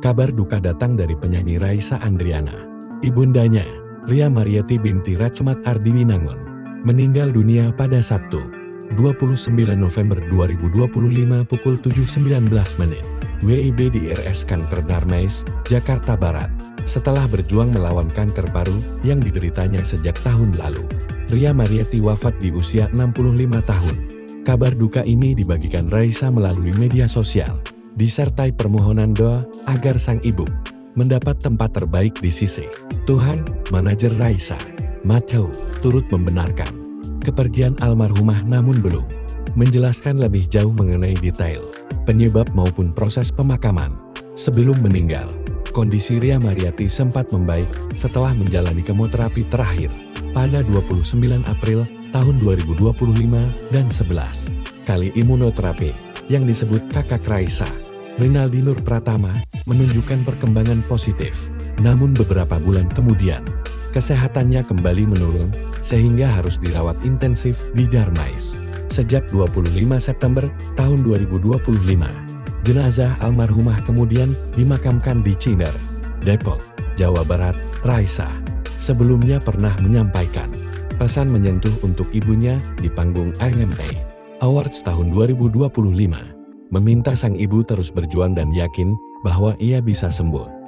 Kabar duka datang dari penyanyi Raisa Andriana. Ibundanya, Ria Marieti binti Rachmat Ardiwinangun, meninggal dunia pada Sabtu, 29 November 2025 pukul 7.19 menit. WIB di RS Kanker Darmais, Jakarta Barat, setelah berjuang melawan kanker paru yang dideritanya sejak tahun lalu. Ria Marieti wafat di usia 65 tahun. Kabar duka ini dibagikan Raisa melalui media sosial, disertai permohonan doa agar sang ibu mendapat tempat terbaik di sisi Tuhan. Manajer Raisa, Matthew, turut membenarkan kepergian almarhumah namun belum menjelaskan lebih jauh mengenai detail penyebab maupun proses pemakaman. Sebelum meninggal, kondisi Ria Marieti sempat membaik setelah menjalani kemoterapi terakhir pada 29 April tahun 2025 dan 11 kali imunoterapi yang disebut kakak Raisa, Rinaldi Nur Pratama, menunjukkan perkembangan positif. Namun beberapa bulan kemudian, kesehatannya kembali menurun sehingga harus dirawat intensif di Darmais. Sejak 25 September tahun 2025, jenazah almarhumah kemudian dimakamkan di Cinder, Depok, Jawa Barat. Raisa sebelumnya pernah menyampaikan pesan menyentuh untuk ibunya di panggung AMA Awards tahun 2025, meminta sang ibu terus berjuang dan yakin bahwa ia bisa sembuh.